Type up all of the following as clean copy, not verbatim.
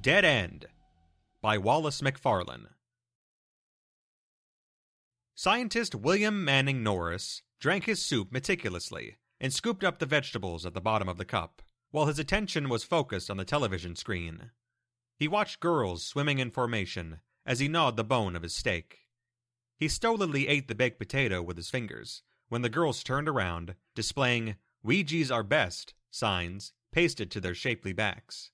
Dead End by Wallace Macfarlane. Scientist William Manning Norris drank his soup meticulously and scooped up the vegetables at the bottom of the cup, while his attention was focused on the television screen. He watched girls swimming in formation as he gnawed the bone of his steak. He stolidly ate the baked potato with his fingers when the girls turned around, displaying "Ouija's are best" signs pasted to their shapely backs.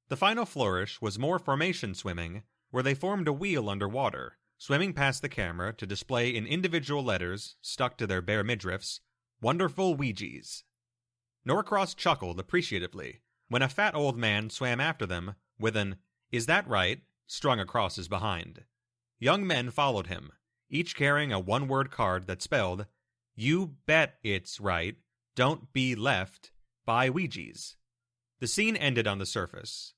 The final flourish was more formation swimming, where they formed a wheel underwater, swimming past the camera to display in individual letters stuck to their bare midriffs, "Wonderful Ouija's." Norcross chuckled appreciatively when a fat old man swam after them with an "Is that right?" strung across his behind. Young men followed him, each carrying a one-word card that spelled, "You bet it's right, don't be left, by Ouija's." The scene ended on the surface.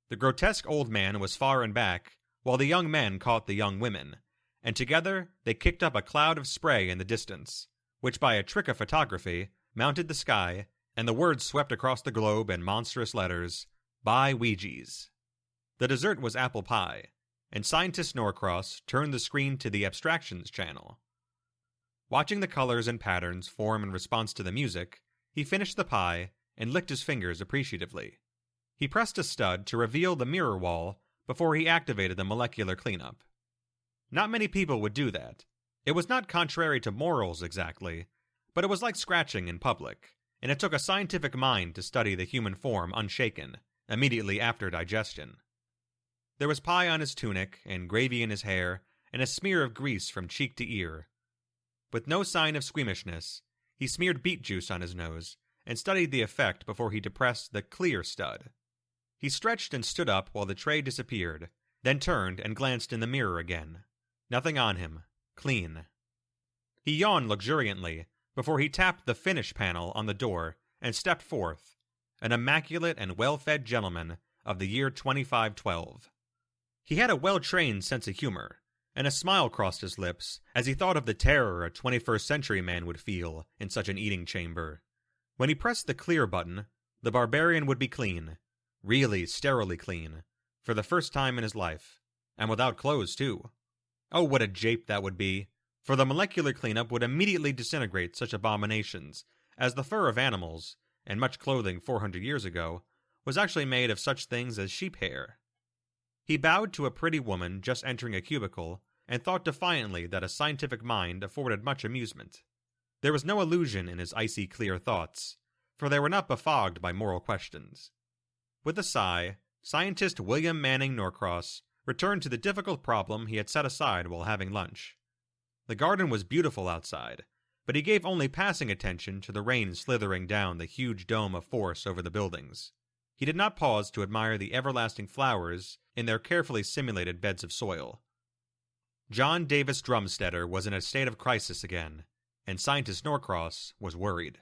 The grotesque old man was far and back, while the young men caught the young women, and together they kicked up a cloud of spray in the distance, which by a trick of photography mounted the sky, and the words swept across the globe in monstrous letters, "By Ouija's." The dessert was apple pie, and Scientist Norcross turned the screen to the Abstractions channel. Watching the colors and patterns form in response to the music, he finished the pie and licked his fingers appreciatively. He pressed a stud to reveal the mirror wall before he activated the molecular cleanup. Not many people would do that. It was not contrary to morals exactly, but it was like scratching in public, and it took a scientific mind to study the human form unshaken, immediately after digestion. There was pie on his tunic, and gravy in his hair, and a smear of grease from cheek to ear. With no sign of squeamishness, he smeared beet juice on his nose, and studied the effect before he depressed the clear stud. He stretched and stood up while the tray disappeared, then turned and glanced in the mirror again. Nothing on him. Clean. He yawned luxuriantly before he tapped the finish panel on the door and stepped forth, an immaculate and well-fed gentleman of the year 2512. He had a well-trained sense of humor, and a smile crossed his lips as he thought of the terror a 21st century man would feel in such an eating chamber. When he pressed the clear button, the barbarian would be clean, really sterilely clean, for the first time in his life, and without clothes too. Oh, what a jape that would be, for the molecular cleanup would immediately disintegrate such abominations, as the fur of animals, and much clothing 400 years ago, was actually made of such things as sheep hair. He bowed to a pretty woman just entering a cubicle, and thought defiantly that a scientific mind afforded much amusement. There was no illusion in his icy clear thoughts, for they were not befogged by moral questions. With a sigh, Scientist William Manning Norcross returned to the difficult problem he had set aside while having lunch. The garden was beautiful outside, but he gave only passing attention to the rain slithering down the huge dome of force over the buildings. He did not pause to admire the everlasting flowers in their carefully simulated beds of soil. John Davis Drumstetter was in a state of crisis again, and Scientist Norcross was worried.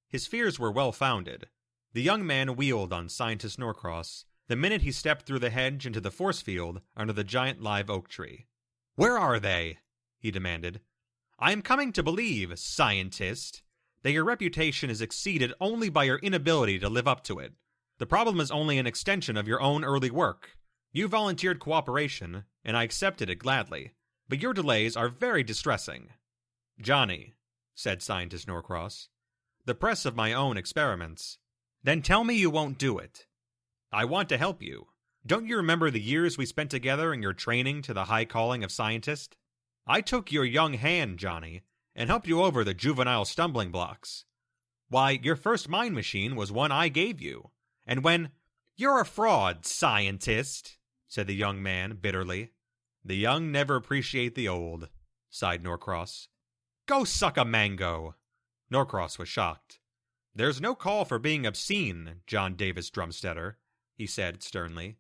His fears were well-founded. The young man wheeled on Scientist Norcross the minute he stepped through the hedge into the force field under the giant live oak tree. "Where are they?" he demanded. "I am coming to believe, scientist, that your reputation is exceeded only by your inability to live up to it. The problem is only an extension of your own early work. You volunteered cooperation, and I accepted it gladly, but your delays are very distressing." "Johnny," said Scientist Norcross, "the press of my own experiments." "Then tell me you won't do it." "I want to help you. Don't you remember the years we spent together in your training to the high calling of scientist? I took your young hand, Johnny, and helped you over the juvenile stumbling blocks. Why, your first mind machine was one I gave you. And when—" "You're a fraud, scientist," said the young man bitterly. "The young never appreciate the old," sighed Norcross. "Go suck a mango." Norcross was shocked. "There's no call for being obscene, John Davis Drumstetter," he said sternly.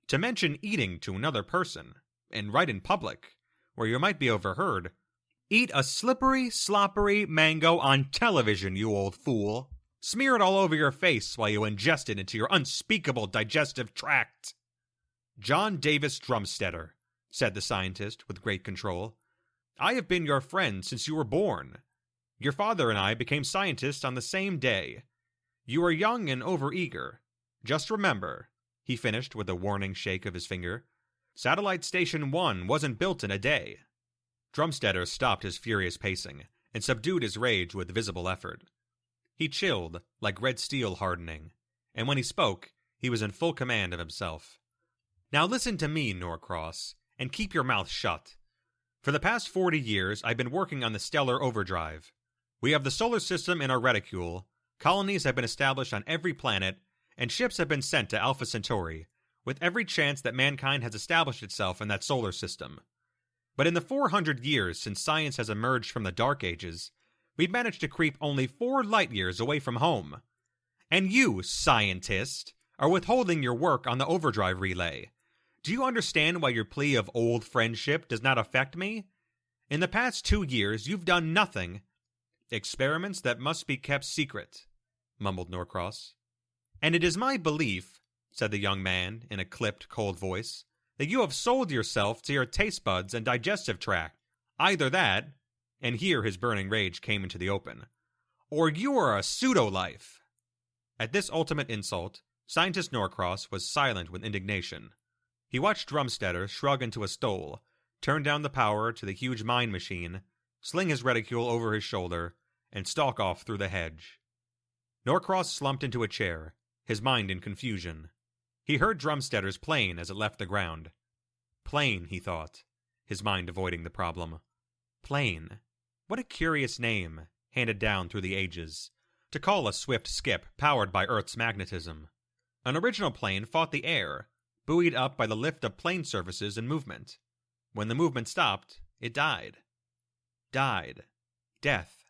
"To mention eating to another person, and right in public, where you might be overheard. Eat a slippery, sloppery mango on television, you old fool. Smear it all over your face while you ingest it into your unspeakable digestive tract." "John Davis Drumstetter," said the scientist with great control, "I have been your friend since you were born. Your father and I became scientists on the same day. You are young and overeager. Just remember, he finished with a warning shake of his finger. Satellite Station 1 wasn't built in a day. Drumstetter stopped his furious pacing and subdued his rage with visible effort. He chilled, like red steel hardening, and when he spoke, he was in full command of himself. Now listen to me, Norcross, and keep your mouth shut. For the past 40 years, I've been working on the stellar overdrive. We have the solar system in our reticule, colonies have been established on every planet, and ships have been sent to Alpha Centauri, with every chance that mankind has established itself in that solar system. But in the 400 years since science has emerged from the Dark Ages, we've managed to creep only 4 light years away from home. And you, scientist, are withholding your work on the overdrive relay. Do you understand why your plea of old friendship does not affect me? In the past 2 years, you've done nothing. Experiments that must be kept secret, mumbled Norcross. And it is my belief, said the young man in a clipped, cold voice, that you have sold yourself to your taste buds and digestive tract. Either that, and here his burning rage came into the open, or you are a pseudo-life. At this ultimate insult, Scientist Norcross was silent with indignation. He watched Drumstetter shrug into a stole, turn down the power to the huge mind machine, sling his reticule over his shoulder, and stalk off through the hedge. Norcross slumped into a chair, his mind in confusion. He heard Drumstetter's plane as it left the ground. Plane, he thought, his mind avoiding the problem. Plane. What a curious name, handed down through the ages, to call a swift skip powered by Earth's magnetism. An original plane fought the air, buoyed up by the lift of plane surfaces and movement. When the movement stopped, it died. Died. Death.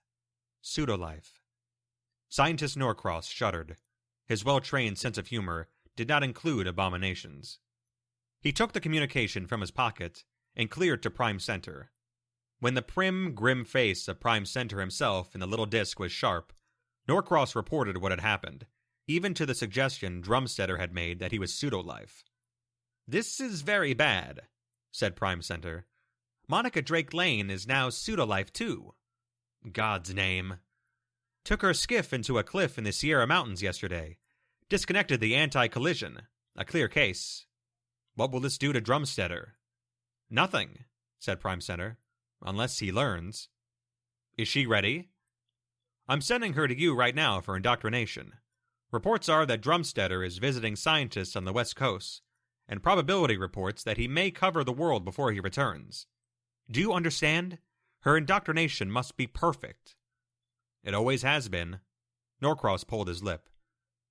Pseudo-life. Scientist Norcross shuddered. His well-trained sense of humor did not include abominations. He took the communication from his pocket and cleared to Prime Center. When the prim, grim face of Prime Center himself in the little disk was sharp, Norcross reported what had happened, even to the suggestion Drumstetter had made that he was pseudo-life. "This is very bad," said Prime Center. "Monica Drake Lane is now pseudo-life too. God's name. Took her skiff into a cliff in the Sierra Mountains yesterday. Disconnected the anti-collision. A clear case. What will this do to Drumstetter?" "Nothing," said Prime Center. "Unless he learns." "Is she ready?" "I'm sending her to you right now for indoctrination. Reports are that Drumstetter is visiting scientists on the West Coast, and probability reports that he may cover the world before he returns. Do you understand? Her indoctrination must be perfect." "It always has been." Norcross pulled his lip.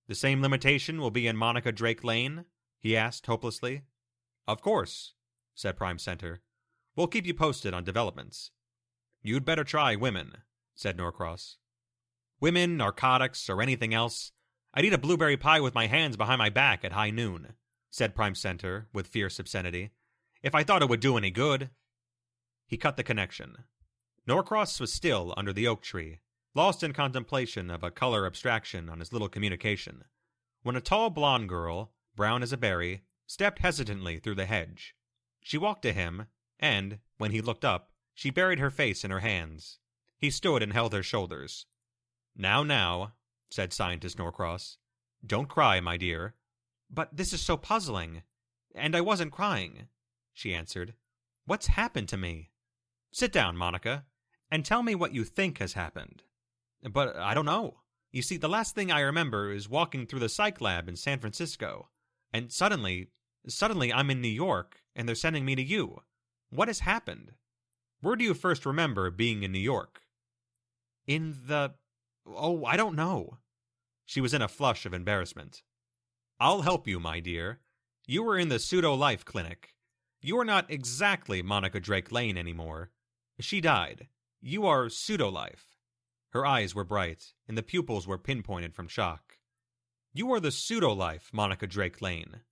"The same limitation will be in Monica Drake Lane?" he asked hopelessly. "Of course," said Prime Center. "We'll keep you posted on developments." "You'd better try women," said Norcross. "Women, narcotics, or anything else. I'd eat a blueberry pie with my hands behind my back at high noon," said Prime Center with fierce obscenity, "if I thought it would do any good." He cut the connection. Norcross was still under the oak tree, lost in contemplation of a color abstraction on his little communication, when a tall blonde girl, brown as a berry, stepped hesitantly through the hedge. She walked to him, and, when he looked up, she buried her face in her hands. He stood and held her shoulders. Now, said Scientist Norcross. "Don't cry, my dear." "But this is so puzzling. And I wasn't crying," she answered. "What's happened to me?" "Sit down, Monica, and tell me what you think has happened." "But I don't know. You see, the last thing I remember is walking through the psych-lab in San Francisco, and suddenly I'm in New York, and they're sending me to you. What has happened? Where do you first remember being in New York?" I don't know." She was in a flush of embarrassment. "I'll help you, my dear. You were in the Pseudo-life clinic. You are not exactly Monica Drake Lane anymore. She died. You are Pseudo-life." Her eyes were bright, and the pupils were pinpointed from shock. "You are the Pseudo-life, Monica Drake Lane.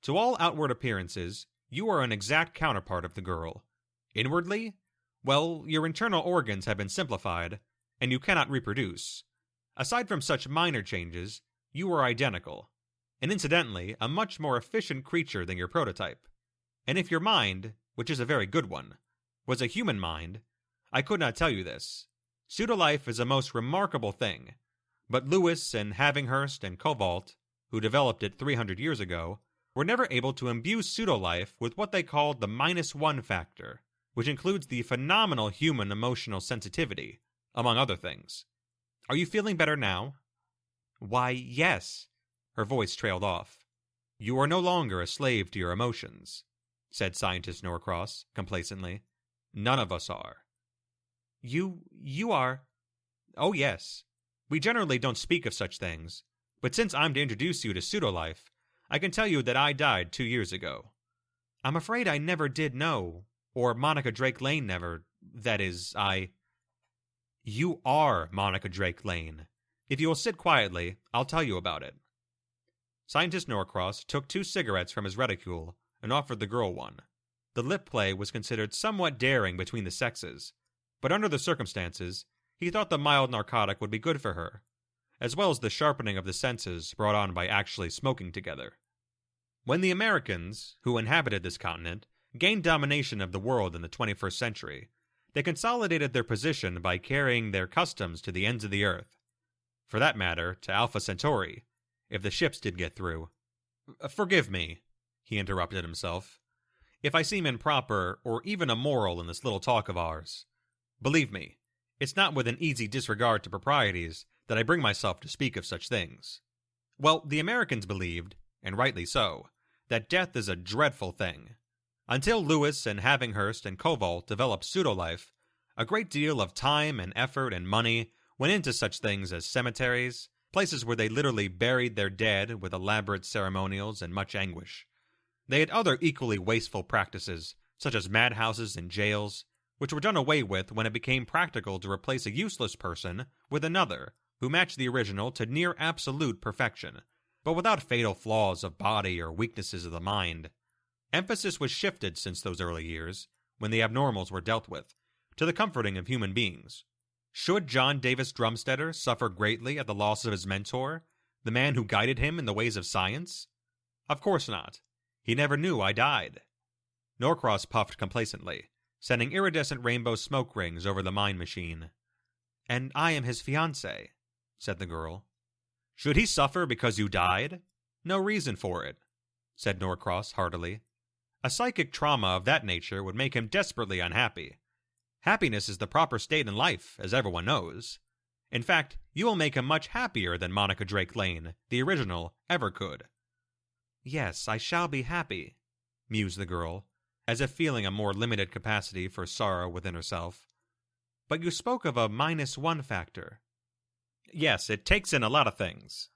To all outward appearances, you are an exact counterpart of the girl. Inwardly, well, your internal organs have been simplified, and you cannot reproduce. Aside from such minor changes, you are identical, and incidentally, a much more efficient creature than your prototype. And if your mind, which is a very good one, was a human mind, I could not tell you this. Pseudo-life is a most remarkable thing, but Lewis and Havinghurst and Cobalt, who developed it 300 years ago, were never able to imbue Pseudo-life with what they called the -1 factor, which includes the phenomenal human emotional sensitivity, among other things. Are you feeling better now? Why, yes. Her voice trailed off. You are no longer a slave to your emotions, said Scientist Norcross, complacently. None of us are. You are? Oh, yes. We generally don't speak of such things, but since I'm to introduce you to Pseudo-life, I can tell you that I died 2 years ago. I'm afraid I never did know, or Monica Drake Lane never, that is, You are Monica Drake Lane. If you will sit quietly, I'll tell you about it. Scientist Norcross took 2 cigarettes from his reticule and offered the girl one. The lip play was considered somewhat daring between the sexes, but under the circumstances, he thought the mild narcotic would be good for her, as well as the sharpening of the senses brought on by actually smoking together. When the Americans, who inhabited this continent, gained domination of the world in the 21st century, they consolidated their position by carrying their customs to the ends of the earth. For that matter, to Alpha Centauri, if the ships did get through. Forgive me, he interrupted himself, if I seem improper or even immoral in this little talk of ours. Believe me, it's not with an easy disregard to proprieties that I bring myself to speak of such things. Well, the Americans believed, and rightly so, that death is a dreadful thing. Until Lewis and Havinghurst and Koval developed Pseudo-life, a great deal of time and effort and money went into such things as cemeteries, places where they literally buried their dead with elaborate ceremonials and much anguish. They had other equally wasteful practices, such as madhouses and jails, which were done away with when it became practical to replace a useless person with another, who matched the original to near absolute perfection, but without fatal flaws of body or weaknesses of the mind. Emphasis was shifted since those early years, when the abnormals were dealt with, to the comforting of human beings. Should John Davis Drumstetter suffer greatly at the loss of his mentor, the man who guided him in the ways of science? Of course not. He never knew I died. Norcross puffed complacently, sending iridescent rainbow smoke rings over the mind machine. And I am his fiancée, said the girl. Should he suffer because you died? No reason for it, said Norcross heartily. A psychic trauma of that nature would make him desperately unhappy. Happiness is the proper state in life, as everyone knows. In fact, you will make him much happier than Monica Drake Lane, the original, ever could. Yes, I shall be happy, mused the girl, as if feeling a more limited capacity for sorrow within herself. But you spoke of a -1 factor. Yes, it takes in a lot of things.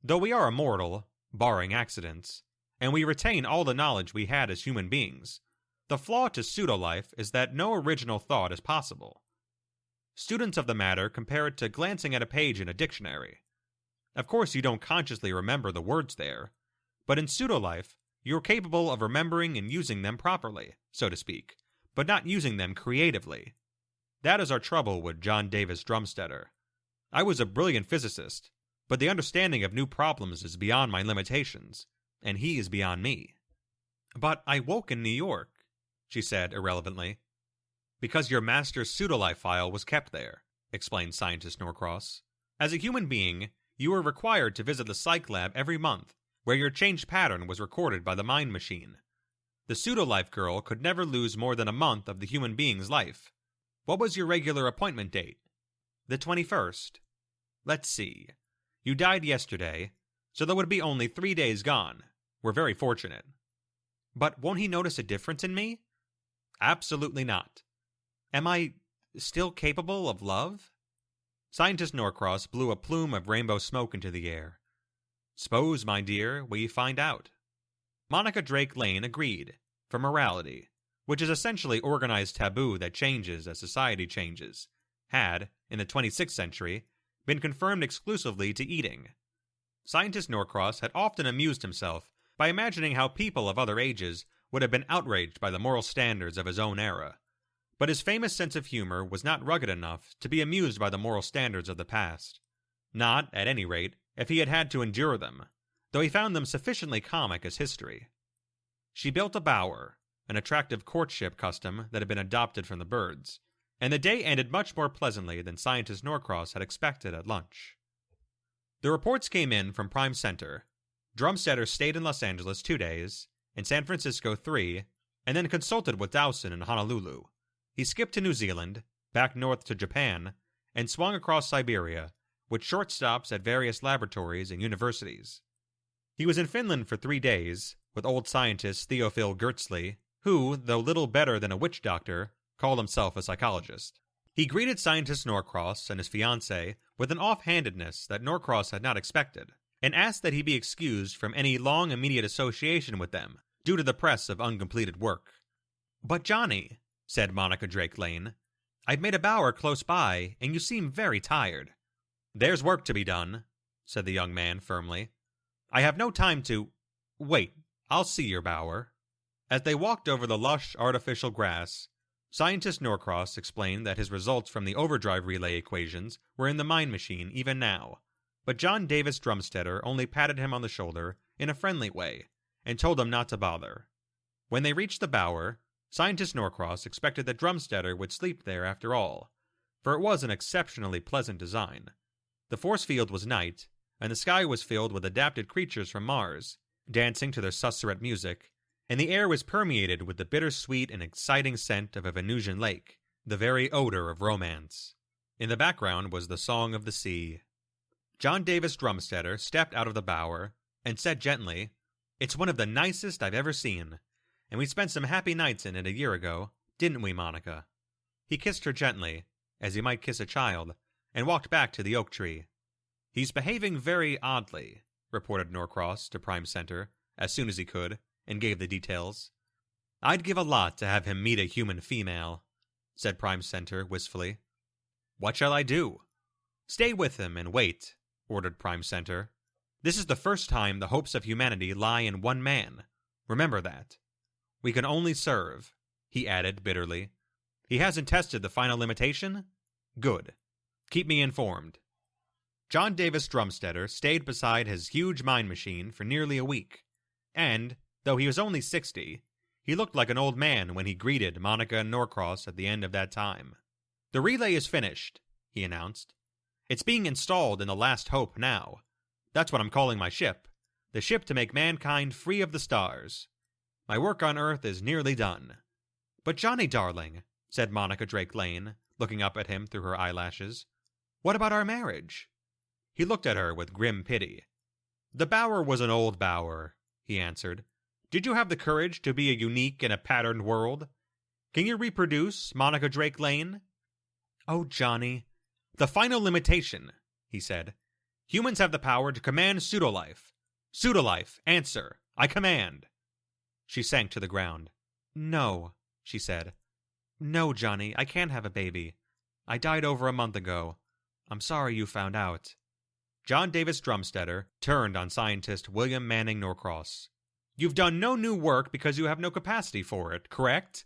Though we are immortal, barring accidents, and we retain all the knowledge we had as human beings, the flaw to Pseudo-life is that no original thought is possible. Students of the matter compare it to glancing at a page in a dictionary. Of course, you don't consciously remember the words there, but in Pseudo-life, you're capable of remembering and using them properly, so to speak, but not using them creatively. That is our trouble with John Davis Drumstetter. I was a brilliant physicist, but the understanding of new problems is beyond my limitations, and he is beyond me. But I woke in New York, she said irrelevantly. Because your master's Pseudo-life file was kept there, explained Scientist Norcross. As a human being, you were required to visit the psych-lab every month, where your changed pattern was recorded by the mind machine. The Pseudo-life girl could never lose more than a month of the human being's life. What was your regular appointment date? The 21st. Let's see. You died yesterday, so that would be only 3 days gone. We're very fortunate. But won't he notice a difference in me? Absolutely not. Am I still capable of love? Scientist Norcross blew a plume of rainbow smoke into the air. Suppose, my dear, we find out. Monica Drake Lane agreed, for morality, which is essentially organized taboo that changes as society changes, had, in the 26th century, been confirmed exclusively to eating. Scientist Norcross had often amused himself by imagining how people of other ages would have been outraged by the moral standards of his own era. But his famous sense of humor was not rugged enough to be amused by the moral standards of the past. Not, at any rate, if he had had to endure them, though he found them sufficiently comic as history. She built a bower, an attractive courtship custom that had been adopted from the birds, and the day ended much more pleasantly than Scientist Norcross had expected at lunch. The reports came in from Prime Center. Drumstetter stayed in Los Angeles 2 days, in San Francisco 3, and then consulted with Dowson in Honolulu. He skipped to New Zealand, back north to Japan, and swung across Siberia, with short stops at various laboratories and universities. He was in Finland for 3 days, with old scientist Theophil Gertzli, who, though little better than a witch doctor, called himself a psychologist. He greeted scientist Norcross and his fiancée with an offhandedness that Norcross had not expected, and asked that he be excused from any long immediate association with them, due to the press of uncompleted work. "But Johnny," said Monica Drake Lane, "I've made a bower close by, and you seem very tired." "There's work to be done," said the young man firmly. "I have no time to— Wait, I'll see your bower." As they walked over the lush, artificial grass, scientist Norcross explained that his results from the overdrive relay equations were in the mind machine even now, but John Davis Drumstetter only patted him on the shoulder in a friendly way and told him not to bother. When they reached the bower, scientist Norcross expected that Drumstetter would sleep there after all, for it was an exceptionally pleasant design. The force field was night, and the sky was filled with adapted creatures from Mars, dancing to their susurrate music, and the air was permeated with the bittersweet and exciting scent of a Venusian lake, the very odor of romance. In the background was the song of the sea. John Davis Drumstetter stepped out of the bower and said gently, "It's one of the nicest I've ever seen, and we spent some happy nights in it a year ago, didn't we, Monica?" He kissed her gently, as he might kiss a child, and walked back to the oak tree. "He's behaving very oddly," reported Norcross to Prime Center, as soon as he could, and gave the details. "I'd give a lot to have him meet a human female," said Prime Center wistfully. "What shall I do?" "Stay with him and wait," ordered Prime Center. "This is the first time the hopes of humanity lie in one man. Remember that. We can only serve," he added bitterly. "He hasn't tested the final limitation? Good. Keep me informed." John Davis Drumstetter stayed beside his huge mind machine for nearly a week, and, though he was only 60, he looked like an old man when he greeted Monica and Norcross at the end of that time. "The relay is finished," he announced. "It's being installed in the Last Hope now. That's what I'm calling my ship, the ship to make mankind free of the stars. My work on Earth is nearly done." "But Johnny, darling," said Monica Drake Lane, looking up at him through her eyelashes, "what about our marriage?" He looked at her with grim pity. "The bower was an old bower," he answered. "Did you have the courage to be a unique in a patterned world? Can you reproduce, Monica Drake Lane?" "Oh, Johnny." "The final limitation," he said. "Humans have the power to command pseudo-life. Pseudo-life, answer. I command." She sank to the ground. "No," she said. "No, Johnny, I can't have a baby. I died over a month ago. I'm sorry you found out." John Davis Drumstetter turned on scientist William Manning Norcross. "You've done no new work because you have no capacity for it, correct?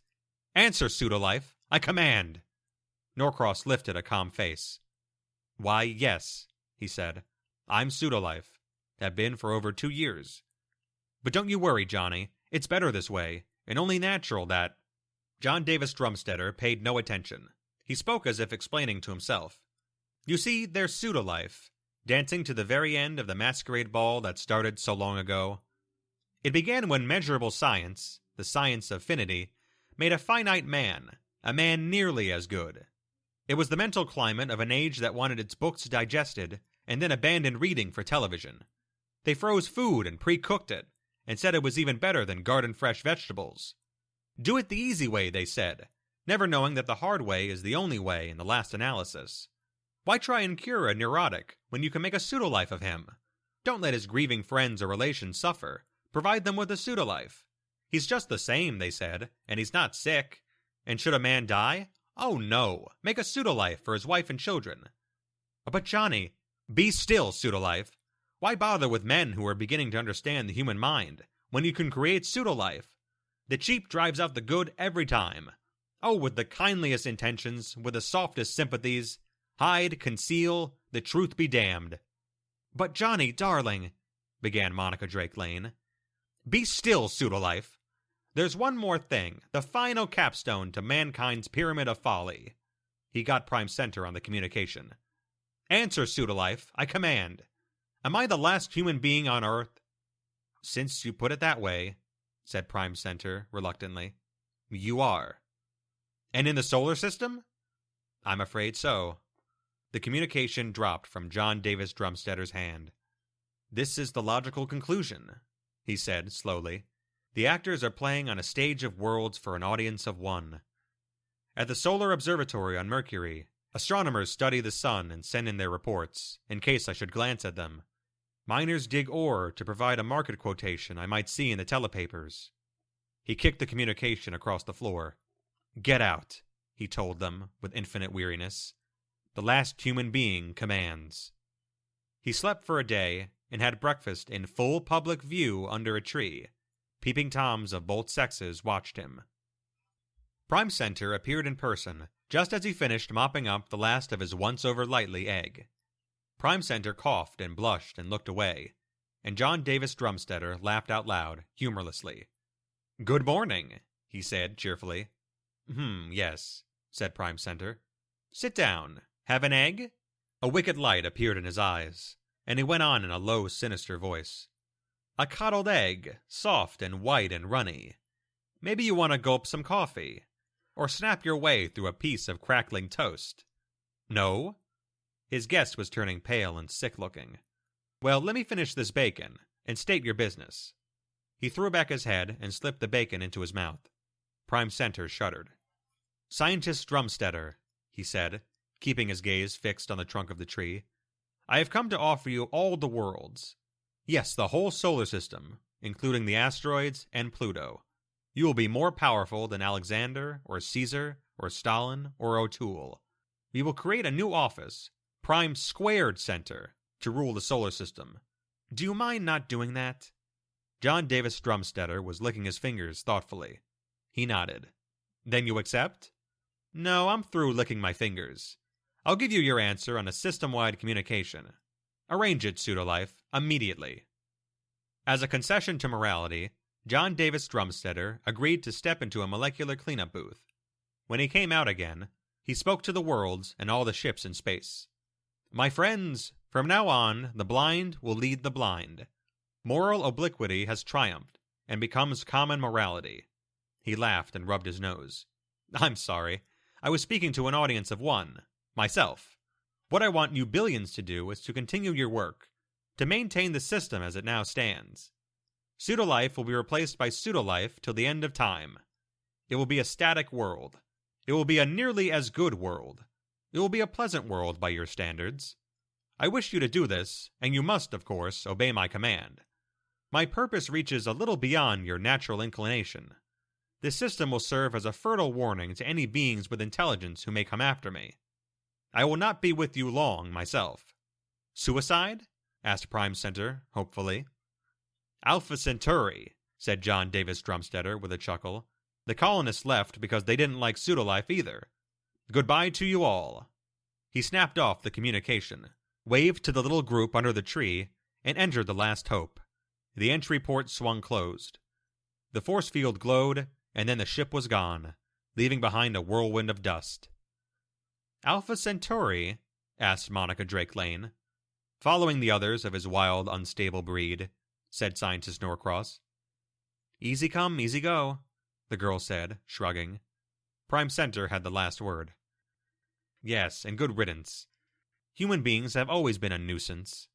Answer, Pseudo-life. I command." Norcross lifted a calm face. "Why, yes," he said. "I'm Pseudo-life. Have been for over 2 years. But don't you worry, Johnny. It's better this way, and only natural that—" John Davis Drumstetter paid no attention. He spoke as if explaining to himself. "You see, there's Pseudo-life, dancing to the very end of the masquerade ball that started so long ago. It began when measurable science, the science of finity, made a finite man, a man nearly as good. It was the mental climate of an age that wanted its books digested and then abandoned reading for television. They froze food and pre-cooked it, and said it was even better than garden-fresh vegetables. Do it the easy way, they said, never knowing that the hard way is the only way in the last analysis. Why try and cure a neurotic when you can make a pseudo-life of him? Don't let his grieving friends or relations suffer. Provide them with a pseudo-life. He's just the same, they said, and he's not sick. And should a man die? Oh no, make a pseudo-life for his wife and children. But Johnny, be still, pseudo-life. Why bother with men who are beginning to understand the human mind, when you can create pseudo-life? The cheap drives out the good every time. Oh, with the kindliest intentions, with the softest sympathies, hide, conceal, the truth be damned." "But Johnny, darling," began Monica Drake Lane. "Be still, pseudo-life. There's one more thing, the final capstone to mankind's pyramid of folly." He got Prime Center on the communication. "Answer, pseudo-life, I command. Am I the last human being on Earth?" Since you put it that way, said Prime Center reluctantly, you are. And in the solar system? I'm afraid so. The communication dropped from John Davis Drumstetter's hand. This is the logical conclusion, he said slowly. The actors are playing on a stage of worlds for an audience of one. At the Solar Observatory on Mercury, astronomers study the sun and send in their reports, in case I should glance at them. Miners dig ore to provide a market quotation I might see in the telepapers. He kicked the communication across the floor. Get out, he told them with infinite weariness. The last human being commands. He slept for a day and had breakfast in full public view under a tree. Peeping Toms of both sexes watched him. Prime Center appeared in person just as he finished mopping up the last of his once-over-lightly egg. Prime Center coughed and blushed and looked away, and John Davis Drumstetter laughed out loud, humorlessly. Good morning, he said cheerfully. Yes, said Prime Center. Sit down. Have an egg? A wicked light appeared in his eyes, and he went on in a low, sinister voice. A coddled egg, soft and white and runny. Maybe you want to gulp some coffee, or snap your way through a piece of crackling toast. No? His guest was turning pale and sick-looking. Well, let me finish this bacon, and state your business. He threw back his head and slipped the bacon into his mouth. Prime Center shuddered. Scientist Drumstetter, he said, keeping his gaze fixed on the trunk of the tree, I have come to offer you all the worlds. Yes, the whole solar system, including the asteroids and Pluto. You will be more powerful than Alexander, or Caesar, or Stalin, or O'Toole. We will create a new office, Prime Squared Center, to rule the solar system. Do you mind not doing that? John Davis Drumstetter was licking his fingers thoughtfully. He nodded. Then you accept? No, I'm through licking my fingers. I'll give you your answer on a system-wide communication. Arrange it, Pseudo-life, immediately. As a concession to morality, John Davis Drumstetter agreed to step into a molecular cleanup booth. When he came out again, he spoke to the worlds and all the ships in space. My friends, from now on, the blind will lead the blind. Moral obliquity has triumphed and becomes common morality. He laughed and rubbed his nose. I'm sorry. I was speaking to an audience of one. Myself. What I want you billions to do is to continue your work, to maintain the system as it now stands. Pseudo-life will be replaced by pseudo-life till the end of time. It will be a static world. It will be a nearly as good world. It will be a pleasant world by your standards. I wish you to do this, and you must, of course, obey my command. My purpose reaches a little beyond your natural inclination. This system will serve as a fertile warning to any beings with intelligence who may come after me. I will not be with you long, myself. Suicide? Asked Prime Center, hopefully. Alpha Centauri, said John Davis Drumstetter with a chuckle. The colonists left because they didn't like pseudo-life either. Goodbye to you all. He snapped off the communication, waved to the little group under the tree, and entered the last hope. The entry port swung closed. The force field glowed, and then the ship was gone, leaving behind a whirlwind of dust. Alpha Centauri? Asked Monica Drake Lane. Following the others of his wild, unstable breed, said Scientist Norcross. Easy come, easy go, the girl said, shrugging. Prime Center had the last word. Yes, and good riddance. Human beings have always been a nuisance.